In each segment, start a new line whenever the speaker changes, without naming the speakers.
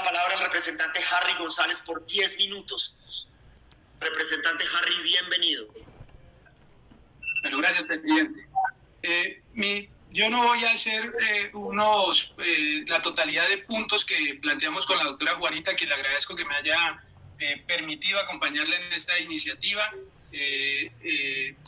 la palabra al representante Harry González por 10 minutos. Representante Harry, bienvenido.
Bueno, gracias, presidente. Yo no voy a hacer la totalidad de puntos que planteamos con la doctora Juanita, que le agradezco que me haya permitido acompañarle en esta iniciativa.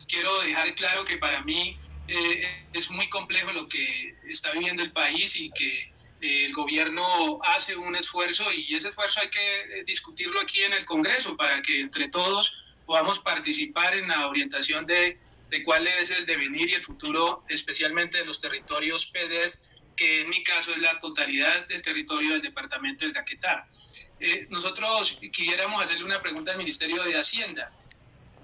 Quiero dejar claro que para mí es muy complejo lo que está viviendo el país y que el gobierno hace un esfuerzo, y ese esfuerzo hay que discutirlo aquí en el Congreso para que entre todos podamos participar en la orientación de cuál es el devenir y el futuro, especialmente de los territorios PDES, que en mi caso es la totalidad del territorio del departamento del Caquetá. Nosotros quisiéramos hacerle una pregunta al Ministerio de Hacienda,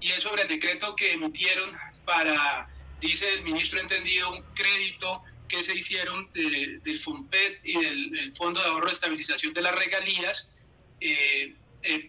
y es sobre el decreto que emitieron para, dice el ministro entendido, un crédito que se hicieron del FOMPET y del Fondo de Ahorro de Estabilización de las Regalías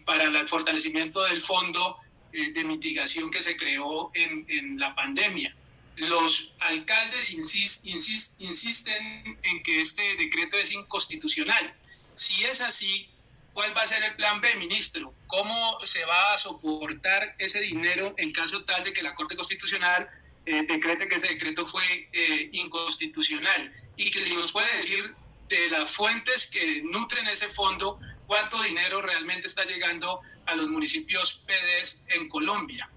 para el fortalecimiento del fondo de mitigación que se creó en la pandemia. Los alcaldes insisten en que este decreto es inconstitucional. Si es así, ¿cuál va a ser el plan B, ministro? ¿Cómo se va a soportar ese dinero en caso tal de que la Corte Constitucional decrete que ese decreto fue inconstitucional? Y que si nos puede decir de las fuentes que nutren ese fondo, ¿cuánto dinero realmente está llegando a los municipios PDES en Colombia?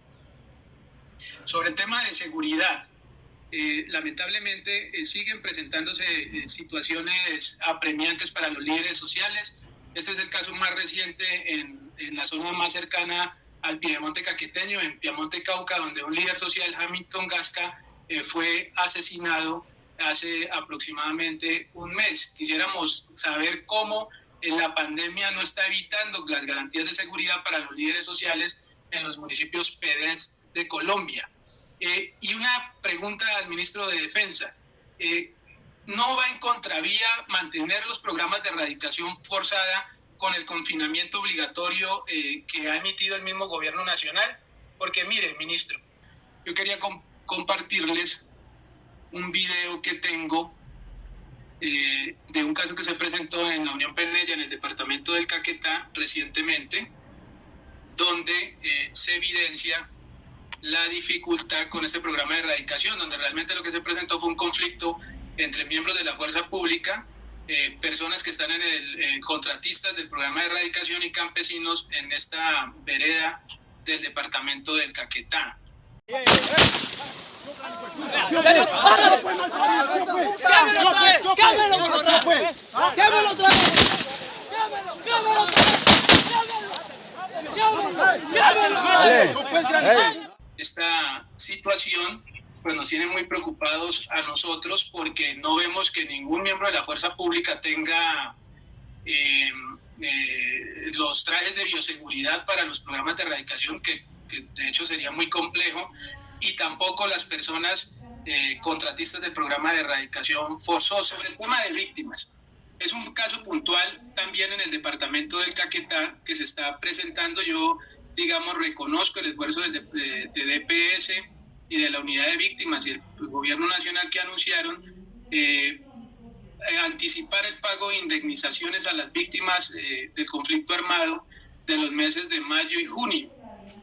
Sobre el tema de seguridad, lamentablemente siguen presentándose situaciones apremiantes para los líderes sociales. Este es el caso más reciente en la zona más cercana al Piedemonte caqueteño, en Piamonte, Cauca, donde un líder social, Hamilton Gasca, fue asesinado hace aproximadamente un mes. Quisiéramos saber cómo la pandemia no está evitando las garantías de seguridad para los líderes sociales en los municipios PDES de Colombia. Y una pregunta al ministro de Defensa. ¿No va en contravía mantener los programas de erradicación forzada con el confinamiento obligatorio que ha emitido el mismo gobierno nacional? Porque mire, ministro, yo quería compartirles un video que tengo de un caso que se presentó en la Unión Penella, en el departamento del Caquetá, recientemente, donde se evidencia la dificultad con este programa de erradicación, donde realmente lo que se presentó fue un conflicto entre miembros de la fuerza pública, personas que están contratistas del programa de erradicación y campesinos en esta vereda del departamento del Caquetá. Esta situación pues nos tiene muy preocupados a nosotros, porque no vemos que ningún miembro de la fuerza pública tenga los trajes de bioseguridad para los programas de erradicación, que de hecho sería muy complejo, y tampoco las personas contratistas del programa de erradicación forzosa. Sobre el tema de víctimas, es un caso puntual también en el departamento del Caquetá que se está presentando. Yo, digamos, reconozco el esfuerzo de DPS y de la unidad de víctimas y el gobierno nacional, que anunciaron anticipar el pago de indemnizaciones a las víctimas del conflicto armado de los meses de mayo y junio,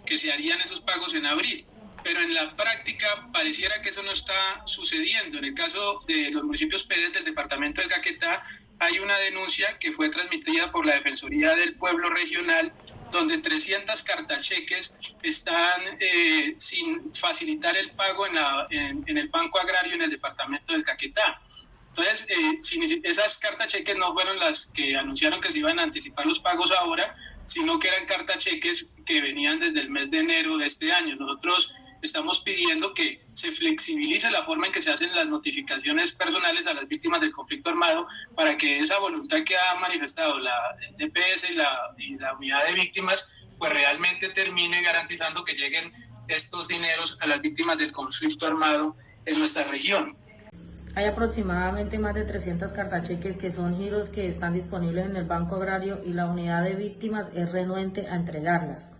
que se harían esos pagos en abril. Pero en la práctica pareciera que eso no está sucediendo. En el caso de los municipios PDES del departamento del Caquetá, hay una denuncia que fue transmitida por la Defensoría del Pueblo Regional, donde 300 cartacheques están sin facilitar el pago en el Banco Agrario en el departamento del Caquetá. Entonces, esas cartacheques no fueron las que anunciaron que se iban a anticipar los pagos ahora, sino que eran cartacheques que venían desde el mes de enero de este año. Nosotros estamos pidiendo que se flexibilice la forma en que se hacen las notificaciones personales a las víctimas del conflicto armado, para que esa voluntad que ha manifestado la DPS y la unidad de víctimas pues realmente termine garantizando que lleguen estos dineros a las víctimas del conflicto armado en nuestra región.
Hay aproximadamente más de 300 cartacheques que son giros que están disponibles en el Banco Agrario, y la unidad de víctimas es renuente a entregarlas.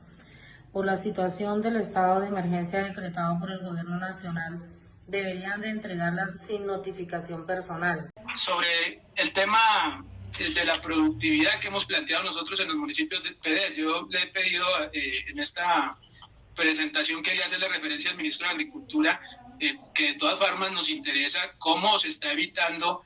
Por la situación del estado de emergencia decretado por el gobierno nacional, deberían de entregarlas sin notificación personal.
Sobre el tema de la productividad que hemos planteado nosotros en los municipios del PD. Yo le he pedido en esta presentación, quería hacerle referencia al ministro de Agricultura, que de todas formas nos interesa cómo se está evitando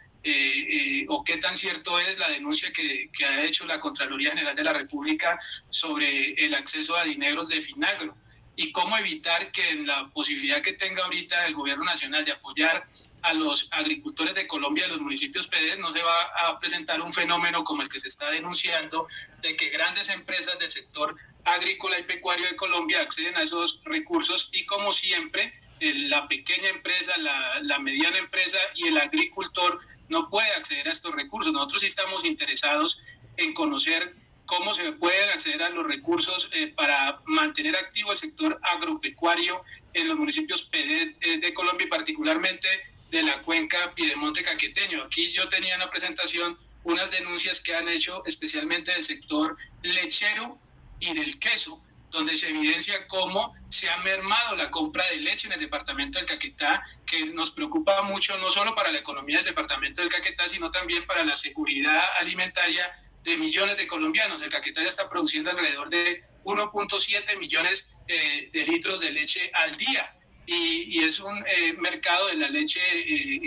o qué tan cierto es la denuncia que ha hecho la Contraloría General de la República sobre el acceso a dineros de Finagro, y cómo evitar que en la posibilidad que tenga ahorita el gobierno nacional de apoyar a los agricultores de Colombia, de los municipios PD, no se va a presentar un fenómeno como el que se está denunciando, de que grandes empresas del sector agrícola y pecuario de Colombia acceden a esos recursos y, como siempre, la pequeña empresa, la mediana empresa y el agricultor no puede acceder a estos recursos. Nosotros sí estamos interesados en conocer cómo se pueden acceder a los recursos para mantener activo el sector agropecuario en los municipios PD de Colombia, y particularmente de la cuenca Piedemonte Caqueteño. Aquí yo tenía en la presentación unas denuncias que han hecho especialmente del sector lechero y del queso, donde se evidencia cómo se ha mermado la compra de leche en el departamento del Caquetá, que nos preocupa mucho no solo para la economía del departamento del Caquetá, sino también para la seguridad alimentaria de millones de colombianos. El Caquetá ya está produciendo alrededor de 1.7 millones de litros de leche al día, y es un mercado de la leche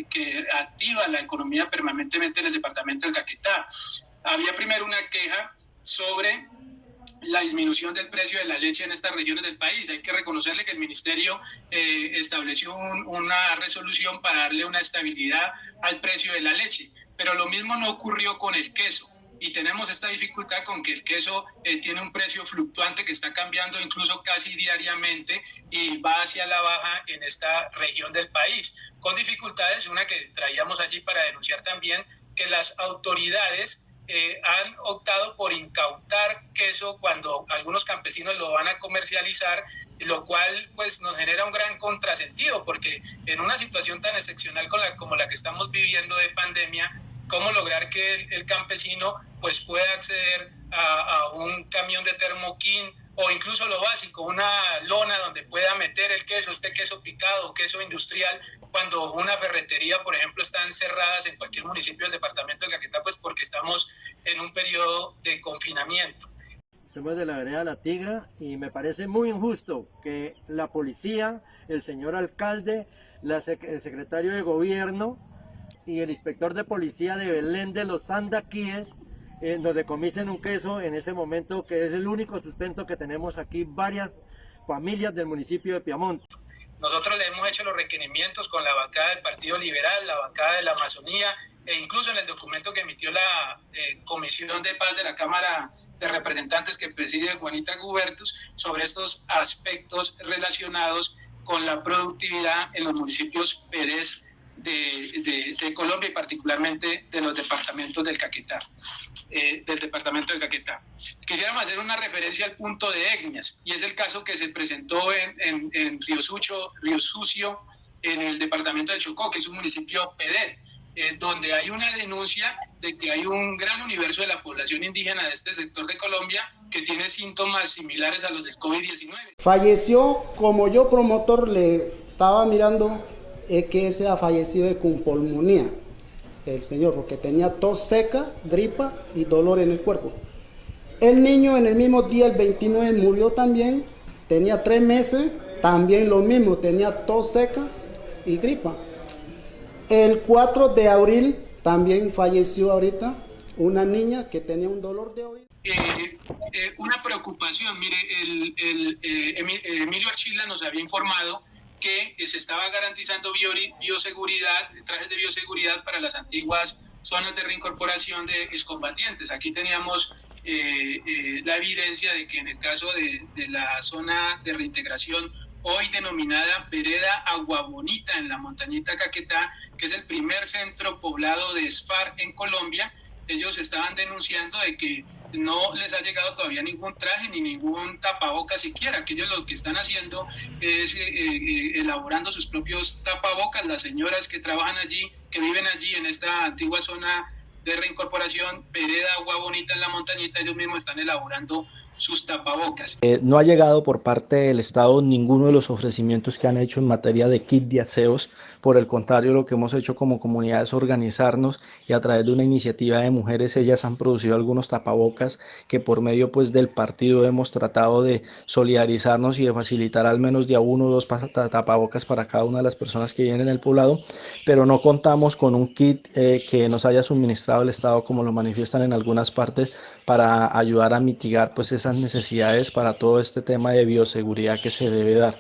que activa la economía permanentemente en el departamento del Caquetá. Había primero una queja sobre la disminución del precio de la leche en estas regiones del país. Hay que reconocerle que el ministerio estableció una resolución para darle una estabilidad al precio de la leche, pero lo mismo no ocurrió con el queso, y tenemos esta dificultad con que el queso tiene un precio fluctuante que está cambiando incluso casi diariamente y va hacia la baja en esta región del país, con dificultades, una que traíamos allí para denunciar también, que las autoridades han optado por incautar queso cuando algunos campesinos lo van a comercializar, lo cual pues nos genera un gran contrasentido, porque en una situación tan excepcional como la que estamos viviendo de pandemia, ¿cómo lograr que el campesino pues pueda acceder a un camión de termoquín, o incluso lo básico, una lona donde pueda meter el queso, este queso picado, queso industrial, cuando una ferretería, por ejemplo, están cerradas en cualquier municipio del departamento de Caquetá, pues porque estamos en un periodo de confinamiento?
Somos de la vereda La Tigra y me parece muy injusto que la policía, el señor alcalde, el secretario de gobierno y el inspector de policía de Belén de los Sandaquíes nos decomisen un queso en este momento, que es el único sustento que tenemos aquí varias familias del municipio de Piamonte.
Nosotros le hemos hecho los requerimientos con la bancada del Partido Liberal, la bancada de la Amazonía, e incluso en el documento que emitió la Comisión de Paz de la Cámara de Representantes que preside Juanita Gubertus, sobre estos aspectos relacionados con la productividad en los municipios PEDES de Colombia, y particularmente de los departamentos del Caquetá, Quisiéramos hacer una referencia al punto de etnias, y es el caso que se presentó en Río Sucio, en el departamento de Chocó, que es un municipio PD, donde hay una denuncia de que hay un gran universo de la población indígena de este sector de Colombia que tiene síntomas similares a los del COVID-19.
Falleció, como yo promotor le estaba mirando, que ese ha fallecido con pulmonía, el señor, porque tenía tos seca, gripa y dolor en el cuerpo. El niño en el mismo día, el 29, murió también, tenía 3 meses, también lo mismo, tenía tos seca y gripa. El 4 de abril también falleció ahorita una niña que tenía un dolor de oído.
Una preocupación, mire, Emilio Archila nos había informado que se estaba garantizando bioseguridad, trajes de bioseguridad para las antiguas zonas de reincorporación de excombatientes. Aquí teníamos la evidencia de que en el caso de la zona de reintegración, hoy denominada Vereda Agua Bonita, en la montañita Caquetá, que es el primer centro poblado de SFAR en Colombia, ellos estaban denunciando de que no les ha llegado todavía ningún traje ni ningún tapabocas siquiera, que ellos lo que están haciendo es elaborando sus propios tapabocas. Las señoras que trabajan allí, que viven allí en esta antigua zona de reincorporación, Vereda Agua Bonita en la montañita, ellos mismos están elaborando sus tapabocas.
No ha llegado por parte del Estado ninguno de los ofrecimientos que han hecho en materia de kit de aseos. Por el contrario, lo que hemos hecho como comunidad es organizarnos y a través de una iniciativa de mujeres, ellas han producido algunos tapabocas que por medio pues del partido hemos tratado de solidarizarnos y de facilitar al menos de a 1 o 2 tapabocas para cada una de las personas que vienen en el poblado, pero no contamos con un kit que nos haya suministrado el Estado, como lo manifiestan en algunas partes, para ayudar a mitigar pues esas necesidades para todo este tema de bioseguridad que se debe dar.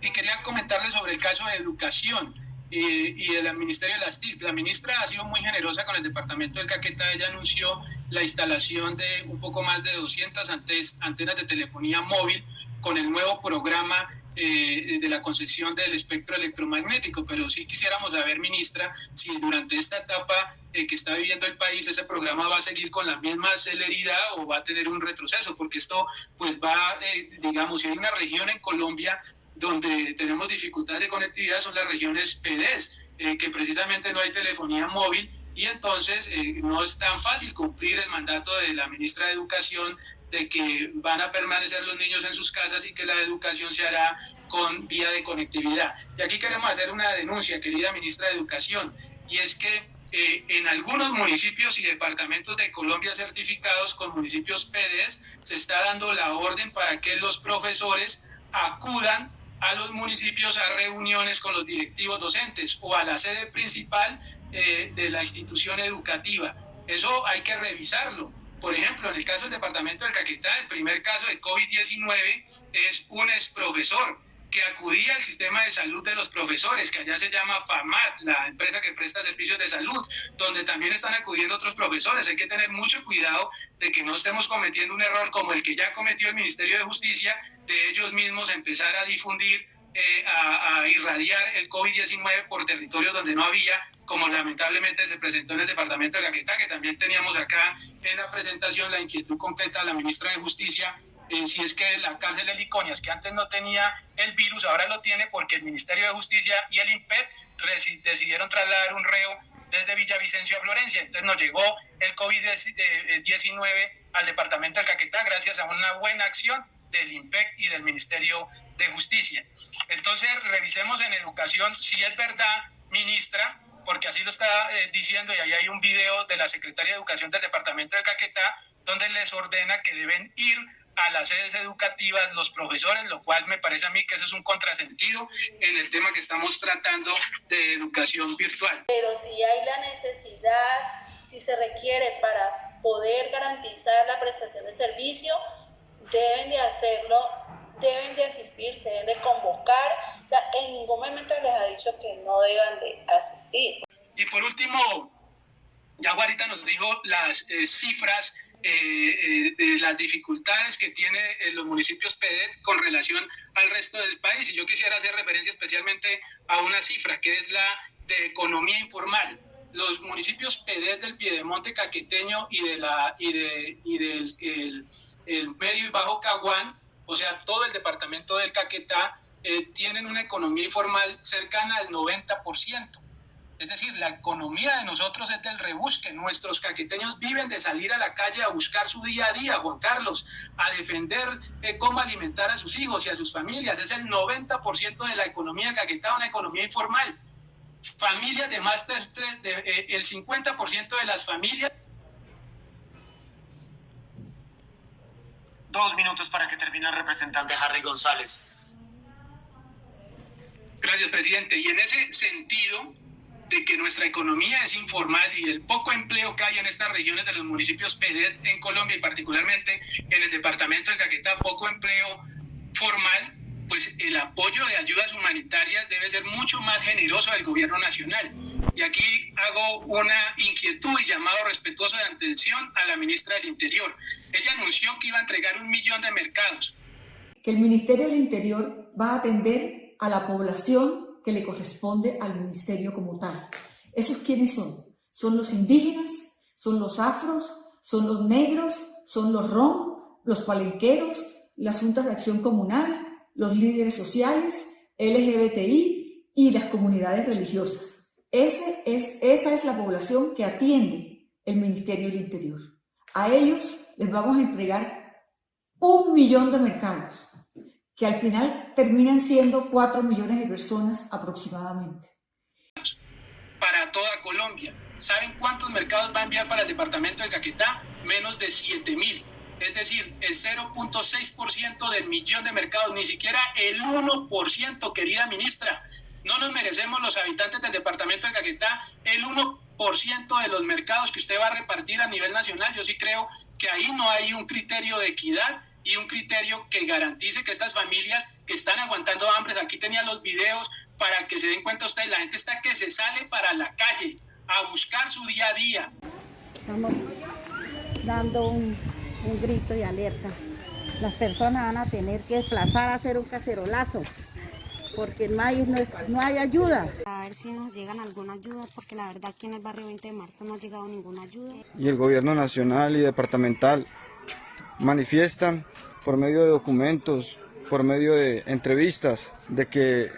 Y quería comentarles sobre el caso de educación y del Ministerio de las TIC. La ministra ha sido muy generosa con el departamento del Caquetá. Ella anunció la instalación de un poco más de 200 antenas de telefonía móvil con el nuevo programa de la concesión del espectro electromagnético, pero sí quisiéramos saber, ministra, si durante esta etapa que está viviendo el país ese programa va a seguir con la misma celeridad o va a tener un retroceso, porque esto pues va, digamos, si hay una región en Colombia donde tenemos dificultad de conectividad, son las regiones PDs, que precisamente no hay telefonía móvil, y entonces no es tan fácil cumplir el mandato de la ministra de Educación de que van a permanecer los niños en sus casas y que la educación se hará con vía de conectividad. Y aquí queremos hacer una denuncia, querida ministra de Educación, y es que en algunos municipios y departamentos de Colombia certificados con municipios PDs se está dando la orden para que los profesores acudan a los municipios a reuniones con los directivos docentes o a la sede principal de la institución educativa. Eso hay que revisarlo. Por ejemplo, en el caso del departamento del Caquetá, el primer caso de COVID-19 es un exprofesor que acudía al sistema de salud de los profesores, que allá se llama FAMAT, la empresa que presta servicios de salud, donde también están acudiendo otros profesores. Hay que tener mucho cuidado de que no estemos cometiendo un error como el que ya cometió el Ministerio de Justicia, de ellos mismos empezar a difundir, a irradiar el COVID-19 por territorios donde no había, como lamentablemente se presentó en el departamento de Caquetá, que también teníamos acá en la presentación la inquietud completa de la ministra de Justicia, si es que la cárcel de Liconias, que antes no tenía el virus, ahora lo tiene porque el Ministerio de Justicia y el INPET decidieron trasladar un reo desde Villavicencio a Florencia. Entonces nos llegó el COVID-19 al departamento del Caquetá gracias a una buena acción del INPEC y del Ministerio de Justicia. Entonces revisemos en educación si es verdad, ministra, porque así lo está diciendo, y ahí hay un video de la Secretaria de Educación del departamento del Caquetá donde les ordena que deben ir a las sedes educativas los profesores, lo cual me parece a mí que eso es un contrasentido en el tema que estamos tratando de educación virtual.
Pero si hay la necesidad, si se requiere para poder garantizar la prestación de servicio, deben de hacerlo, deben de asistir, se deben de convocar. O sea, en ningún momento les ha dicho que no deban de asistir.
Y por último, ya Guarita nos dijo las cifras de las dificultades que tienen los municipios PEDET con relación al resto del país, y yo quisiera hacer referencia especialmente a una cifra que es la de economía informal. Los municipios PEDET del Piedemonte Caqueteño y del Medio y Bajo Caguán, o sea, todo el departamento del Caquetá, tienen una economía informal cercana al 90%. Es decir, la economía de nosotros es del rebusque. Nuestros caqueteños viven de salir a la calle a buscar su día a día, Juan Carlos, a defender cómo alimentar a sus hijos y a sus familias. Es el 90% de la economía de Caquetá, una economía informal. Familias de más el 50% de las familias.
2 minutos para que termine el representante Harry González.
Gracias, presidente. Y en ese sentido de que nuestra economía es informal y el poco empleo que hay en estas regiones de los municipios PEDET en Colombia y particularmente en el departamento del Caquetá, poco empleo formal, pues el apoyo de ayudas humanitarias debe ser mucho más generoso del gobierno nacional. Y aquí hago una inquietud y llamado respetuoso de atención a la ministra del Interior. Ella anunció que iba a entregar 1 millón de mercados.
Que el Ministerio del Interior va a atender a la población que le corresponde al ministerio como tal. ¿Esos quiénes son? Son los indígenas, son los afros, son los negros, son los rom, los palenqueros, las juntas de acción comunal, los líderes sociales, LGBTI y las comunidades religiosas. Esa es la población que atiende el Ministerio del Interior. A ellos les vamos a entregar 1 millón de mercados, que al final terminan siendo 4 millones de personas aproximadamente.
Para toda Colombia. ¿Saben cuántos mercados va a enviar para el departamento de Caquetá? Menos de 7.000. Es decir, el 0.6% del millón de mercados, ni siquiera el 1%, querida ministra. No nos merecemos los habitantes del departamento de Caquetá el 1% de los mercados que usted va a repartir a nivel nacional. Yo sí creo que ahí no hay un criterio de equidad y un criterio que garantice que estas familias que están aguantando hambre, aquí tenía los videos para que se den cuenta ustedes, la gente está que se sale para la calle a buscar su día a día.
Estamos dando un grito de alerta. Las personas van a tener que desplazar a hacer un cacerolazo, porque no hay ayuda.
A ver si nos llegan alguna ayuda, porque la verdad aquí en el barrio 20 de marzo no ha llegado ninguna ayuda.
Y el gobierno nacional y departamental manifiestan por medio de documentos, por medio de entrevistas, de que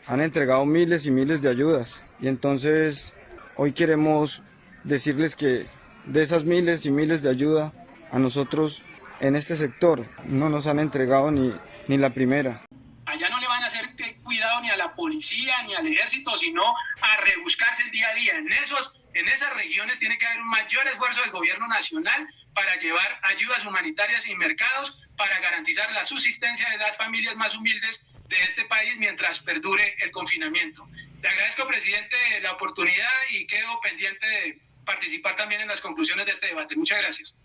han entregado miles y miles de ayudas. Y entonces hoy queremos decirles que de esas miles y miles de ayuda, a nosotros en este sector no nos han entregado ni la primera.
Allá no le van a hacer cuidado ni a la policía ni al ejército, sino a rebuscarse el día a día. En esas regiones tiene que haber un mayor esfuerzo del gobierno nacional para llevar ayudas humanitarias y mercados para garantizar la subsistencia de las familias más humildes de este país mientras perdure el confinamiento. Le agradezco, presidente, la oportunidad y quedo pendiente de participar también en las conclusiones de este debate. Muchas gracias.